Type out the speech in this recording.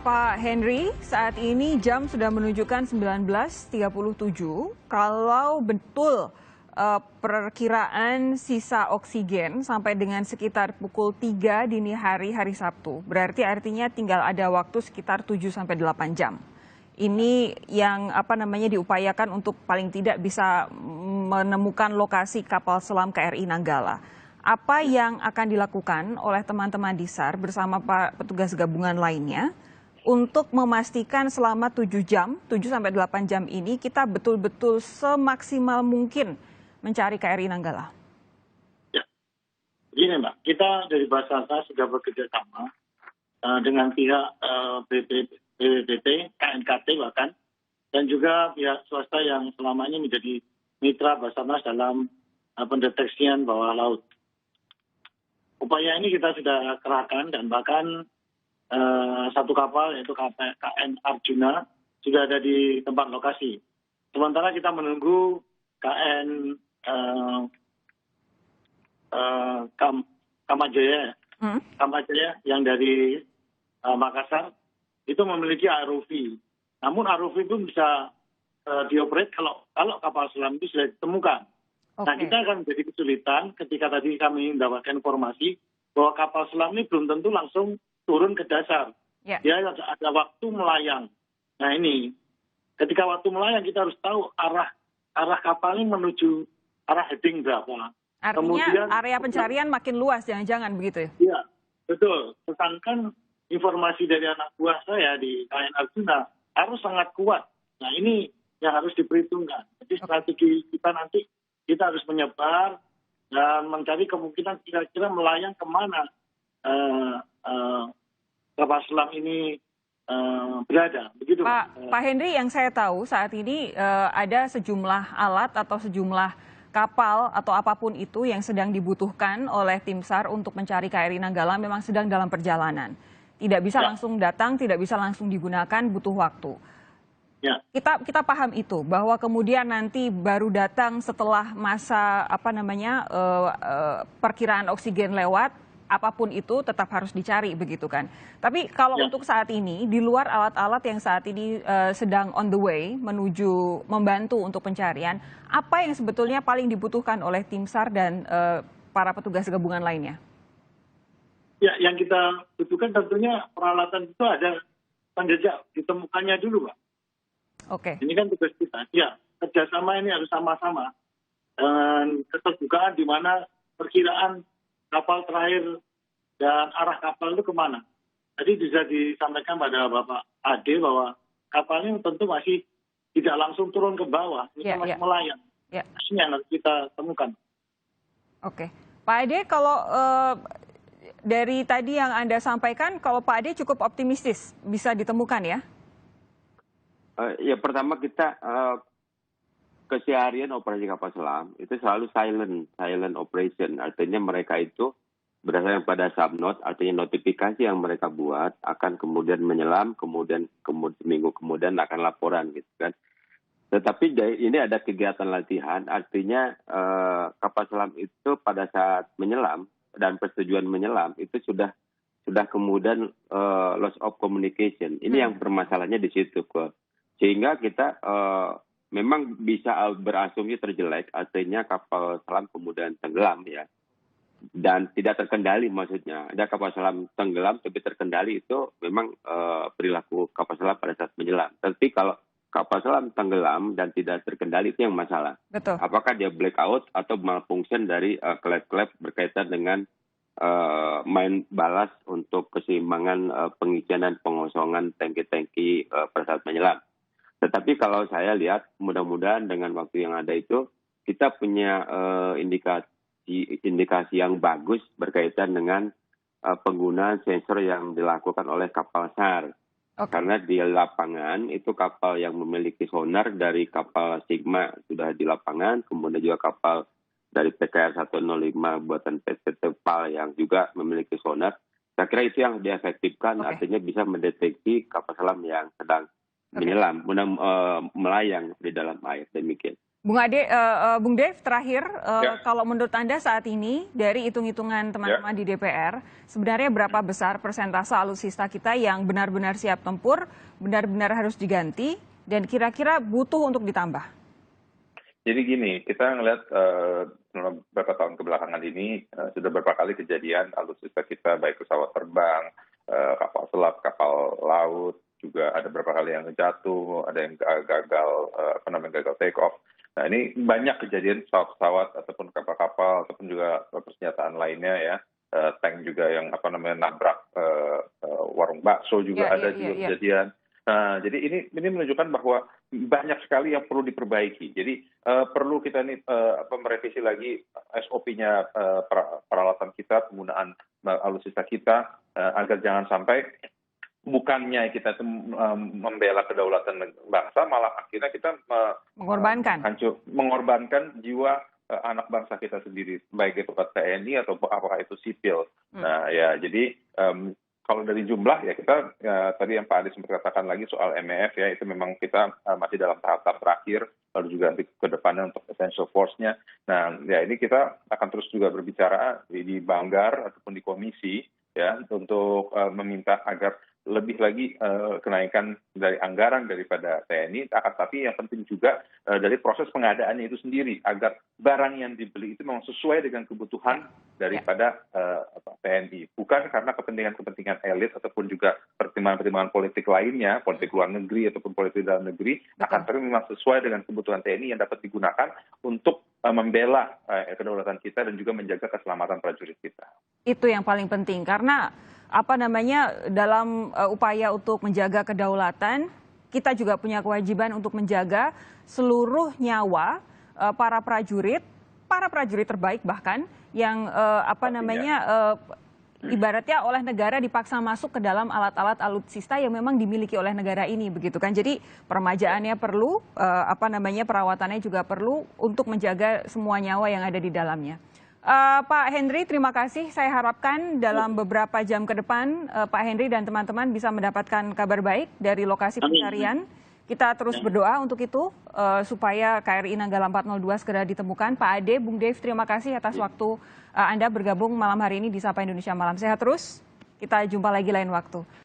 Pak Henry, saat ini jam sudah menunjukkan 19.37. Kalau betul perkiraan sisa oksigen sampai dengan sekitar pukul 3 dini hari Sabtu, berarti artinya tinggal ada waktu sekitar 7-8 jam. Ini yang diupayakan untuk paling tidak bisa menemukan lokasi kapal selam KRI Nanggala. Apa yang akan dilakukan oleh teman-teman di SAR bersama petugas gabungan lainnya untuk memastikan selama 7-8 jam ini kita betul-betul semaksimal mungkin mencari KRI Nanggala? Ya, begini Mbak, kita dari Basarnas sudah bekerja sama dengan pihak BPPT, KNKT bahkan, dan juga pihak swasta yang selama ini menjadi mitra Basarnas dalam pendeteksian bawah laut. Upaya ini kita sudah kerahkan dan bahkan satu kapal yaitu KN Arjuna sudah ada di tempat lokasi. Sementara kita menunggu KN Kamajaya yang dari Makassar itu memiliki ROV. Namun ROV itu bisa dioperate kalau kapal selam itu sudah ditemukan. Nah, kita akan menjadi kesulitan ketika tadi kami mendapatkan informasi bahwa kapal selam ini belum tentu langsung turun ke dasar. Dia ada waktu melayang. Nah ini, ketika waktu melayang kita harus tahu arah kapal ini menuju arah heading berapa. Artinya kemudian, area pencarian makin luas, jangan-jangan begitu ya? Iya, betul. Sedangkan informasi dari anak buah saya di KN Arjuna harus sangat kuat. Nah ini yang harus diperhitungkan. Jadi strategi kita nanti, kita harus menyebar dan mencari kemungkinan kira-kira melayang kemana kapal selam ini berada. Begitu, Pak Henry, yang saya tahu saat ini ada sejumlah alat atau sejumlah kapal atau apapun itu yang sedang dibutuhkan oleh tim SAR untuk mencari KRI Nanggala memang sedang dalam perjalanan. Tidak bisa langsung datang, tidak bisa langsung digunakan, butuh waktu. Ya. Kita paham itu bahwa kemudian nanti baru datang setelah masa perkiraan oksigen lewat, apapun itu tetap harus dicari begitu kan. Tapi kalau untuk saat ini di luar alat-alat yang saat ini sedang on the way menuju membantu untuk pencarian, apa yang sebetulnya paling dibutuhkan oleh tim SAR dan para petugas gabungan lainnya? Ya, yang kita butuhkan tentunya peralatan itu ada penjejak ditemukannya dulu, Pak. Oke. Ini kan tugas kita. Ya, kerjasama ini harus sama-sama. Dan keterbukaan di mana perkiraan kapal terakhir dan arah kapal itu kemana. Tadi bisa disampaikan pada Bapak Ade bahwa kapal ini tentu masih tidak langsung turun ke bawah. Ini masih melayang. Ini yang harus kita temukan. Oke. Pak Ade, kalau dari tadi yang Anda sampaikan, kalau Pak Ade cukup optimistis bisa ditemukan ya? Ya, pertama kita keseharian operasi kapal selam itu selalu silent operation. Artinya mereka itu berdasarkan pada subnot, artinya notifikasi yang mereka buat akan kemudian menyelam, kemudian seminggu kemudian akan laporan gitu kan. Tetapi ini ada kegiatan latihan, artinya kapal selam itu pada saat menyelam dan persetujuan menyelam itu sudah kemudian loss of communication. Ini yang permasalahannya di situ kok. Sehingga kita memang bisa berasumsi terjelek, artinya kapal selam kemudian tenggelam ya. Dan tidak terkendali maksudnya. Ada kapal selam tenggelam tapi terkendali itu memang perilaku kapal selam pada saat menyelam. Tapi kalau kapal selam tenggelam dan tidak terkendali itu yang masalah. Betul. Apakah dia blackout atau malfunction dari klep-klep berkaitan dengan main balas untuk keseimbangan pengisian dan pengosongan tangki-tangki pada saat menyelam. Tetapi kalau saya lihat, mudah-mudahan dengan waktu yang ada itu, kita punya indikasi yang bagus berkaitan dengan penggunaan sensor yang dilakukan oleh kapal SAR. Karena di lapangan itu kapal yang memiliki sonar dari kapal Sigma sudah di lapangan, kemudian juga kapal dari PKR 105 buatan PT Pal yang juga memiliki sonar. Saya kira itu yang diefektifkan, artinya bisa mendeteksi kapal selam yang sedang menyelam, melayang di dalam air, demikian. Bung Dev, terakhir, Ya. kalau menurut Anda saat ini dari hitung-hitungan teman-teman di DPR, sebenarnya berapa besar persentase alutsista kita yang benar-benar siap tempur, benar-benar harus diganti, dan kira-kira butuh untuk ditambah? Jadi gini, kita ngelihat selama beberapa tahun kebelakangan ini sudah beberapa kali kejadian alutsista kita baik pesawat terbang, kapal selam, kapal laut, juga ada beberapa kali yang jatuh, ada yang gagal gagal take off. Nah ini banyak kejadian pesawat-pesawat ataupun kapal-kapal ataupun juga persenjataan lainnya ya, tank juga yang nabrak warung bakso juga ada juga kejadian. Nah, jadi ini menunjukkan bahwa banyak sekali yang perlu diperbaiki. Jadi perlu kita merevisi lagi SOP-nya peralatan kita, penggunaan alutsista kita agar jangan sampai bukannya kita membela kedaulatan bangsa, malah akhirnya kita mengorbankan jiwa anak bangsa kita sendiri, baik itu TNI atau apakah itu sipil. Nah ya, jadi kalau dari jumlah ya kita tadi yang Pak Adi sempat katakan lagi soal MEF ya, itu memang kita masih dalam tahap terakhir, lalu juga nanti ke depannya untuk essential force-nya. Nah ya ini kita akan terus juga berbicara di Banggar ataupun di komisi ya untuk meminta agar lebih lagi kenaikan dari anggaran daripada TNI, tapi yang penting juga dari proses pengadaannya itu sendiri, agar barang yang dibeli itu memang sesuai dengan kebutuhan daripada TNI, bukan karena kepentingan-kepentingan elit ataupun juga pertimbangan-pertimbangan politik lainnya, politik luar negeri ataupun politik dalam negeri, akan tapi memang sesuai dengan kebutuhan TNI yang dapat digunakan untuk membela kedaulatan kita dan juga menjaga keselamatan prajurit kita. Itu yang paling penting, karena dalam upaya untuk menjaga kedaulatan, kita juga punya kewajiban untuk menjaga seluruh nyawa para prajurit terbaik bahkan yang ibaratnya oleh negara dipaksa masuk ke dalam alat-alat alutsista yang memang dimiliki oleh negara ini, begitu kan. Jadi peremajaannya perlu, perawatannya juga perlu untuk menjaga semua nyawa yang ada di dalamnya. Pak Henry, terima kasih. Saya harapkan dalam beberapa jam ke depan Pak Henry dan teman-teman bisa mendapatkan kabar baik dari lokasi pencarian. Kita terus berdoa untuk itu supaya KRI Nanggala 402 segera ditemukan. Pak Ade, Bung Dev, terima kasih atas waktu Anda bergabung malam hari ini di Sapa Indonesia Malam. Sehat terus, kita jumpa lagi lain waktu.